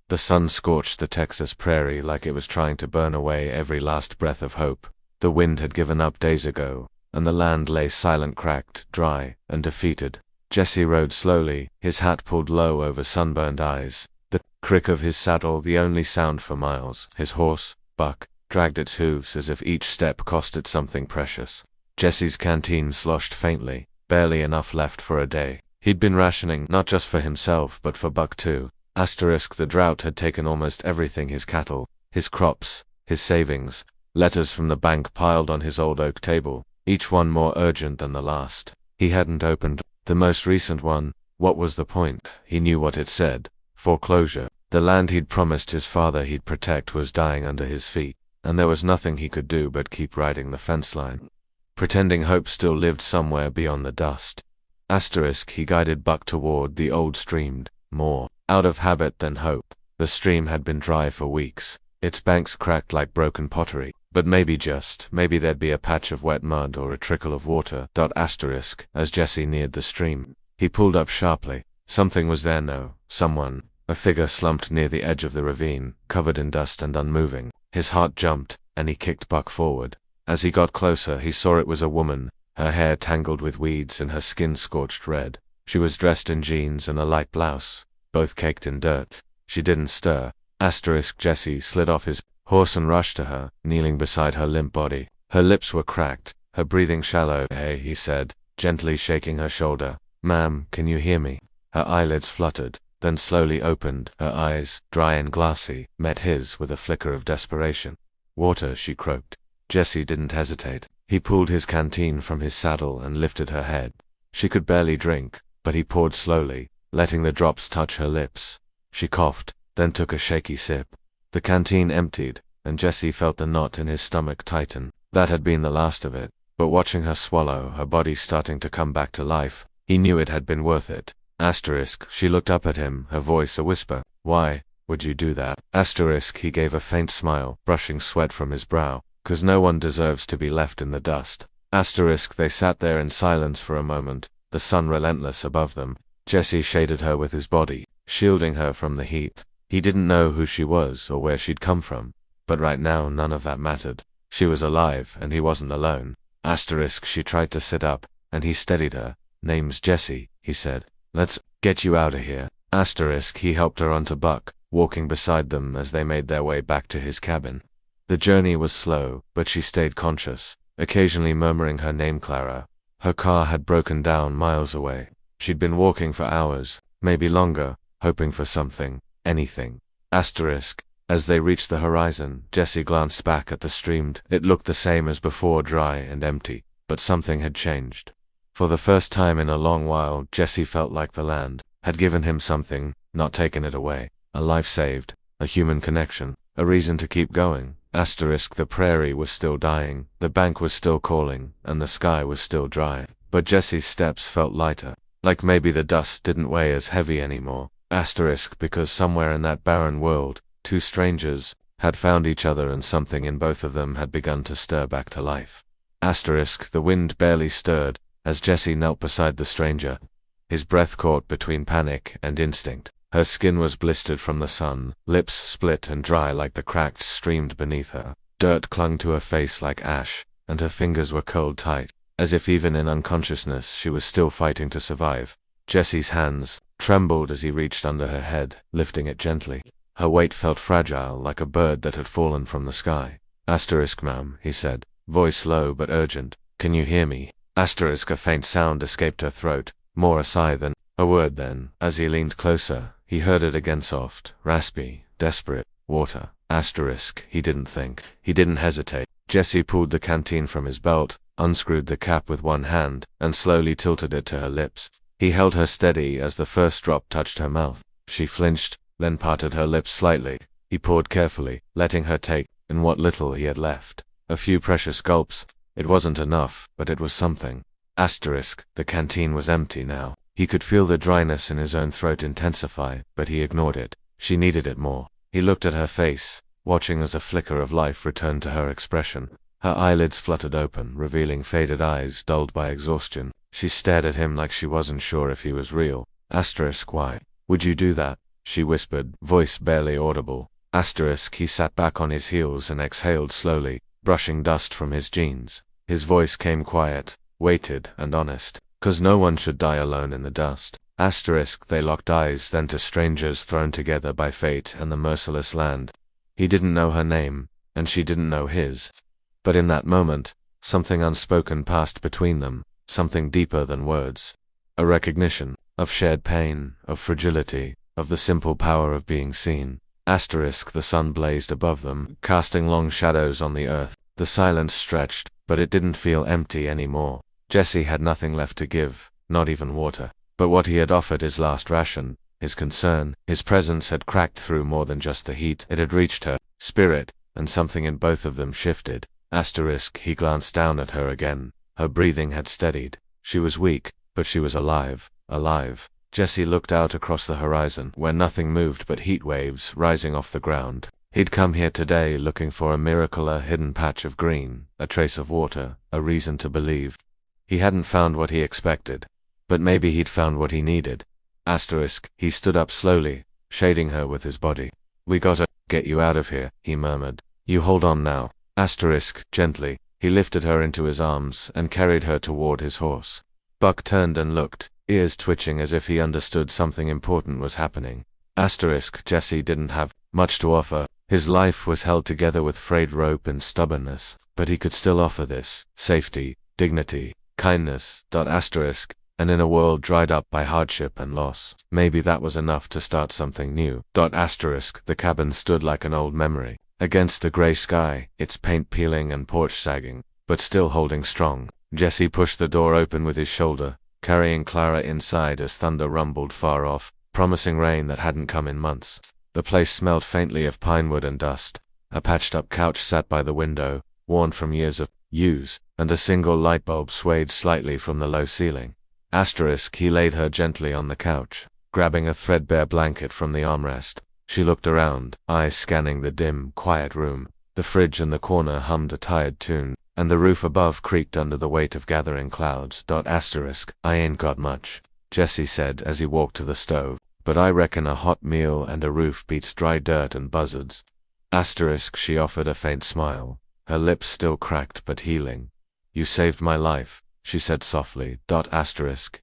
The sun scorched the Texas prairie like it was trying to burn away every last breath of hope. The wind had given up days ago, and the land lay silent, cracked, dry, and defeated. Jesse rode slowly, his hat pulled low over sunburned eyes. The crick of his saddle the only sound for miles. His horse, Buck, dragged its hooves as if each step cost it something precious. Jesse's canteen sloshed faintly, barely enough left for a day. He'd been rationing, not just for himself but for Buck too. The drought had taken almost everything: his cattle, his crops, his savings. Letters from the bank piled on his old oak table, each one more urgent than the last. He hadn't opened the most recent one. What was the point? He knew what it said. Foreclosure. The land he'd promised his father he'd protect was dying under his feet, and there was nothing he could do but keep riding the fence line, pretending hope still lived somewhere beyond the dust. He guided Buck toward the old stream, more out of habit than hope. The stream had been dry for weeks, its banks cracked like broken pottery, but maybe there'd be a patch of wet mud or a trickle of water. As Jesse neared the stream, he pulled up sharply. Something was there, no, someone. A figure slumped near the edge of the ravine, covered in dust and unmoving. His heart jumped, and he kicked Buck forward. As he got closer, he saw it was a woman, her hair tangled with weeds and her skin scorched red. She was dressed in jeans and a light blouse, both caked in dirt. She didn't stir. Jesse slid off his horse and rushed to her, kneeling beside her limp body. Her lips were cracked, her breathing shallow. "Hey," he said, gently shaking her shoulder. "Ma'am, can you hear me?" Her eyelids fluttered, then slowly opened. Her eyes, dry and glassy, met his with a flicker of desperation. "Water," she croaked. Jesse didn't hesitate. He pulled his canteen from his saddle and lifted her head. She could barely drink, but he poured slowly, letting the drops touch her lips. She coughed, then took a shaky sip. The canteen emptied, and Jesse felt the knot in his stomach tighten. That had been the last of it, but watching her swallow, her body starting to come back to life, he knew it had been worth it. She looked up at him, her voice a whisper. "Why would you do that?" He gave a faint smile, brushing sweat from his brow. "'Cause no one deserves to be left in the dust." They sat there in silence for a moment, the sun relentless above them. Jesse shaded her with his body, shielding her from the heat. He didn't know who she was or where she'd come from, but right now none of that mattered. She was alive, and he wasn't alone. She tried to sit up, and he steadied her. "Name's Jesse," he said. "Let's get you out of here." He helped her onto Buck, walking beside them as they made their way back to his cabin. The journey was slow, but she stayed conscious, occasionally murmuring her name, Clara. Her car had broken down miles away. She'd been walking for hours, maybe longer, hoping for something, anything. As they reached the horizon, Jesse glanced back at the stream. It looked the same as before, dry and empty, but something had changed. For the first time in a long while, Jesse felt like the land had given him something, not taken it away. A life saved, a human connection, a reason to keep going. The prairie was still dying, the bank was still calling, and the sky was still dry. But Jesse's steps felt lighter, like maybe the dust didn't weigh as heavy anymore. Because somewhere in that barren world, two strangers had found each other, and something in both of them had begun to stir back to life. The wind barely stirred as Jesse knelt beside the stranger, his breath caught between panic and instinct. Her skin was blistered from the sun, lips split and dry like the cracked streamed beneath her. Dirt clung to her face like ash, and her fingers were curled tight, as if even in unconsciousness she was still fighting to survive. Jesse's hands trembled as he reached under her head, lifting it gently. Her weight felt fragile, like a bird that had fallen from the sky. "Ma'am," he said, voice low but urgent. "Can you hear me?" A faint sound escaped her throat, more a sigh than a word. Then, as he leaned closer, he heard it again, soft, raspy, desperate. "Water." He didn't think. He didn't hesitate. Jesse pulled the canteen from his belt, unscrewed the cap with one hand, and slowly tilted it to her lips. He held her steady as the first drop touched her mouth. She flinched, then parted her lips slightly. He poured carefully, letting her take in what little he had left. A few precious gulps. It wasn't enough, but it was something. The canteen was empty now. He could feel the dryness in his own throat intensify, but he ignored it. She needed it more. He looked at her face, watching as a flicker of life returned to her expression. Her eyelids fluttered open, revealing faded eyes dulled by exhaustion. She stared at him like she wasn't sure if he was real. "Why would you do that?" she whispered, voice barely audible. He sat back on his heels and exhaled slowly, brushing dust from his jeans. His voice came quiet, weighted, and honest. "'Cause no one should die alone in the dust." They locked eyes then to strangers thrown together by fate and the merciless land. He didn't know her name, and she didn't know his. But in that moment, something unspoken passed between them, something deeper than words. A recognition of shared pain, of fragility, of the simple power of being seen. The sun blazed above them, casting long shadows on the earth. The silence stretched, but it didn't feel empty anymore. Jesse had nothing left to give, not even water. But what he had offered, his last ration, his concern, his presence had cracked through more than just the heat. It had reached her spirit, and something in both of them shifted. He glanced down at her again. Her breathing had steadied. She was weak, but she was alive. Alive. Jesse looked out across the horizon, where nothing moved but heat waves rising off the ground. He'd come here today looking for a miracle, a hidden patch of green, a trace of water, a reason to believe. He hadn't found what he expected, but maybe he'd found what he needed. He stood up slowly, shading her with his body. "We gotta get you out of here," he murmured. "You hold on now." Gently, he lifted her into his arms and carried her toward his horse. Buck turned and looked, ears twitching as if he understood something important was happening. Jesse didn't have much to offer. His life was held together with frayed rope and stubbornness, but he could still offer this: safety, dignity, kindness. And in a world dried up by hardship and loss, maybe that was enough to start something new. The cabin stood like an old memory, against the gray sky, its paint peeling and porch sagging, but still holding strong. Jesse pushed the door open with his shoulder, carrying Clara inside as thunder rumbled far off, promising rain that hadn't come in months. The place smelled faintly of pinewood and dust. A patched-up couch sat by the window, worn from years of use, and a single light bulb swayed slightly from the low ceiling. He laid her gently on the couch, grabbing a threadbare blanket from the armrest. She looked around, eyes scanning the dim, quiet room. The fridge in the corner hummed a tired tune, and the roof above creaked under the weight of gathering clouds. "I ain't got much," Jesse said as he walked to the stove, "but I reckon a hot meal and a roof beats dry dirt and buzzards." She offered a faint smile, her lips still cracked but healing. "You saved my life," she said softly.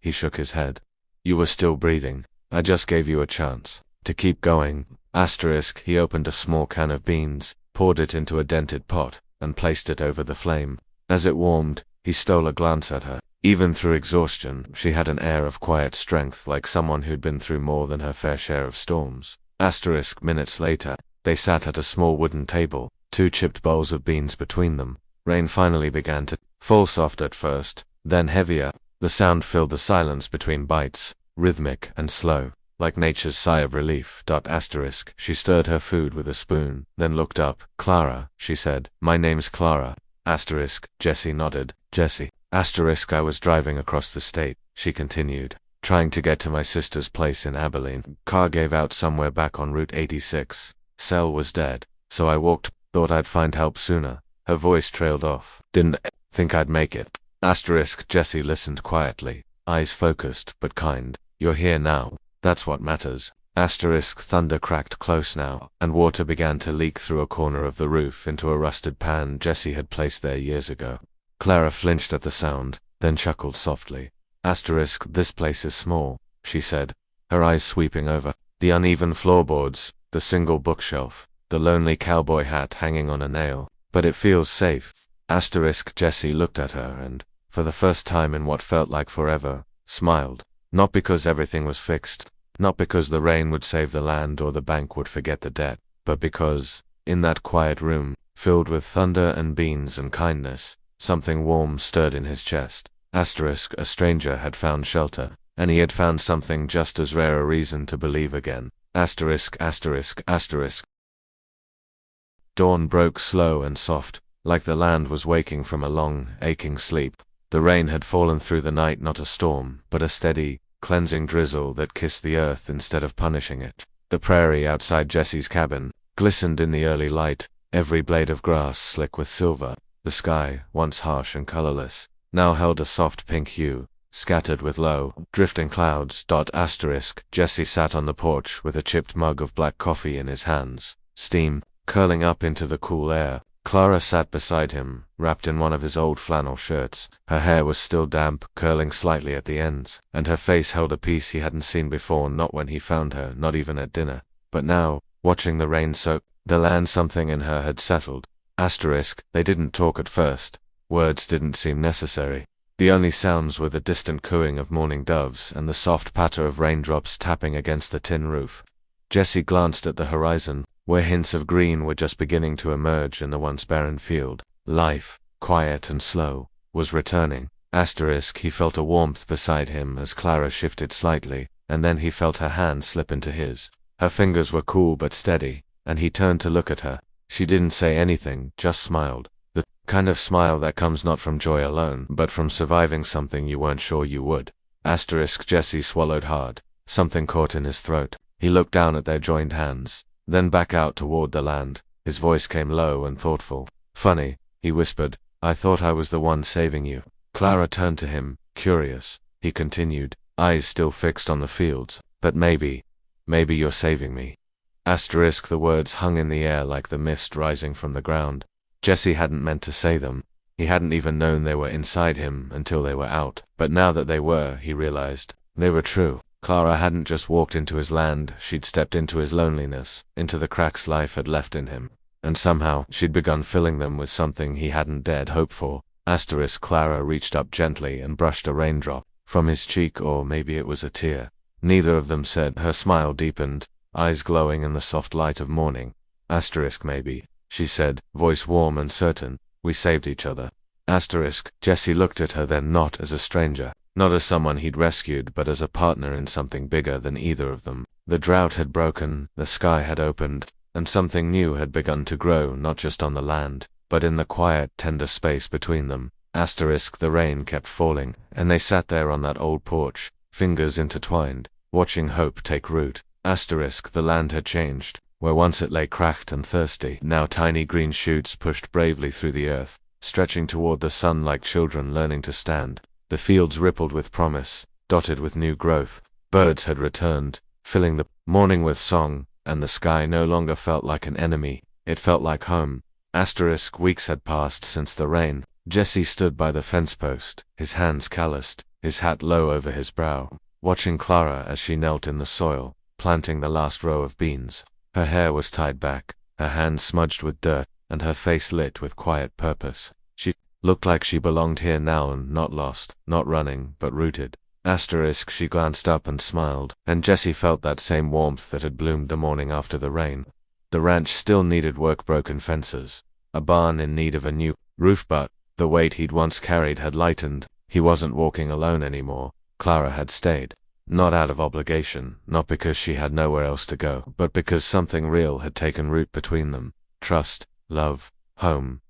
He shook his head. "You were still breathing. I just gave you a chance to keep going." He opened a small can of beans, poured it into a dented pot, and placed it over the flame. As it warmed, he stole a glance at her. Even through exhaustion, she had an air of quiet strength, like someone who'd been through more than her fair share of storms. Minutes later, they sat at a small wooden table, 2 chipped bowls of beans between them. Rain finally began to fall, soft at first, then heavier. The sound filled the silence between bites, rhythmic and slow, like nature's sigh of relief. She stirred her food with a spoon, then looked up. "Clara," she said. "My name's Clara." Jesse nodded. "Jesse." "I was driving across the state," she continued, "trying to get to my sister's place in Abilene. Car gave out somewhere back on Route 86. Cell was dead, so I walked, thought I'd find help sooner." Her voice trailed off. "Didn't think I'd make it." Jesse listened quietly, eyes focused but kind. "You're here now. That's what matters." Thunder cracked close now, and water began to leak through a corner of the roof into a rusted pan Jesse had placed there years ago. Clara flinched at the sound, then chuckled softly. "This place is small," she said, her eyes sweeping over the uneven floorboards, the single bookshelf, the lonely cowboy hat hanging on a nail. "But it feels safe." Jesse looked at her and, for the first time in what felt like forever, smiled. Not because everything was fixed, not because the rain would save the land or the bank would forget the debt, but because, in that quiet room, filled with thunder and beans and kindness, something warm stirred in his chest. A stranger had found shelter, and he had found something just as rare, a reason to believe again. Dawn broke slow and soft, like the land was waking from a long, aching sleep. The rain had fallen through the night, not a storm, but a steady, cleansing drizzle that kissed the earth instead of punishing it. The prairie outside Jesse's cabin glistened in the early light, every blade of grass slick with silver. The sky, once harsh and colorless, now held a soft pink hue, scattered with low, drifting clouds. Jesse sat on the porch with a chipped mug of black coffee in his hands, steam curling up into the cool air. Clara sat beside him, wrapped in one of his old flannel shirts. Her hair was still damp, curling slightly at the ends, and her face held a peace he hadn't seen before, not when he found her, not even at dinner. But now, watching the rain soak the land, something in her had settled. They didn't talk at first. Words didn't seem necessary. The only sounds were the distant cooing of mourning doves and the soft patter of raindrops tapping against the tin roof. Jesse glanced at the horizon, where hints of green were just beginning to emerge in the once barren field. Life, quiet and slow, was returning. He felt a warmth beside him as Clara shifted slightly, and then he felt her hand slip into his. Her fingers were cool but steady, and he turned to look at her. She didn't say anything, just smiled. The kind of smile that comes not from joy alone, but from surviving something you weren't sure you would. Jesse swallowed hard. Something caught in his throat. He looked down at their joined hands, then back out toward the land. His voice came low and thoughtful. Funny, he whispered. I thought I was the one saving you. Clara turned to him, curious. He continued, eyes still fixed on the fields. But maybe you're saving me. The words hung in the air like the mist rising from the ground. Jesse hadn't meant to say them. He hadn't even known they were inside him until they were out. But now that they were, he realized, they were true. Clara hadn't just walked into his land, she'd stepped into his loneliness, into the cracks life had left in him. And somehow, she'd begun filling them with something he hadn't dared hope for. Clara reached up gently and brushed a raindrop from his cheek, or maybe it was a tear. Neither of them said. Her smile deepened, eyes glowing in the soft light of morning. Maybe, she said, voice warm and certain. We saved each other. Jesse looked at her then, not as a stranger, not as someone he'd rescued, but as a partner in something bigger than either of them. The drought had broken, the sky had opened, and something new had begun to grow, not just on the land, but in the quiet, tender space between them. The rain kept falling, and they sat there on that old porch, fingers intertwined, watching hope take root. The land had changed. Where once it lay cracked and thirsty, now tiny green shoots pushed bravely through the earth, stretching toward the sun like children learning to stand. The fields rippled with promise, dotted with new growth. Birds had returned, filling the morning with song, and the sky no longer felt like an enemy, it felt like home. Weeks had passed since the rain. Jesse stood by the fence post, his hands calloused, his hat low over his brow, watching Clara as she knelt in the soil, planting the last row of beans. Her hair was tied back, her hands smudged with dirt, and her face lit with quiet purpose. She looked like she belonged here now, and not lost, not running, but rooted. She glanced up and smiled, and Jesse felt that same warmth that had bloomed the morning after the rain. The ranch still needed work, broken fences, a barn in need of a new roof, but the weight he'd once carried had lightened. He wasn't walking alone anymore. Clara had stayed. Not out of obligation, not because she had nowhere else to go, but because something real had taken root between them. Trust, love, home.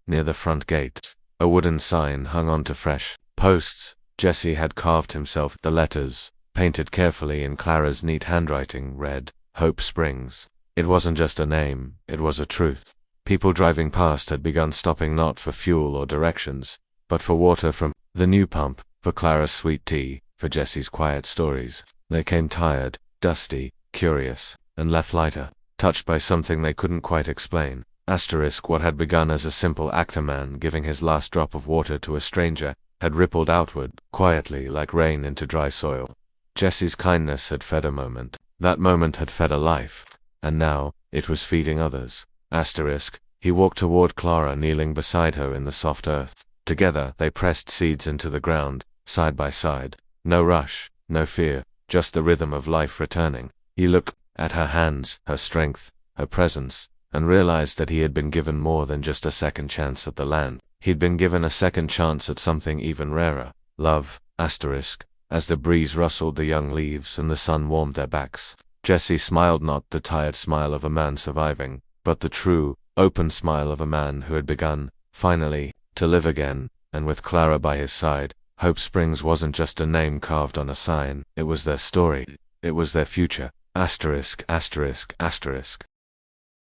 Near the front gate, a wooden sign hung onto fresh posts. Jesse had carved himself the letters, painted carefully in Clara's neat handwriting, read, Hope Springs. It wasn't just a name, it was a truth. People driving past had begun stopping not for fuel or directions, but for water from the new pump, for Clara's sweet tea, for Jesse's quiet stories. They came tired, dusty, curious, and left lighter, touched by something they couldn't quite explain. What had begun as a simple actor-man giving his last drop of water to a stranger, had rippled outward, quietly like rain into dry soil. Jesse's kindness had fed a moment. That moment had fed a life. And now, it was feeding others. He walked toward Clara, kneeling beside her in the soft earth. Together, they pressed seeds into the ground, side by side. No rush, no fear, just the rhythm of life returning. He looked at her hands, her strength, her presence, and realized that he had been given more than just a second chance at the land. He'd been given a second chance at something even rarer. Love, as the breeze rustled the young leaves and the sun warmed their backs. Jesse smiled, not the tired smile of a man surviving, but the true, open smile of a man who had begun, finally, to live again. And with Clara by his side, Hope Springs wasn't just a name carved on a sign, it was their story. It was their future. ****.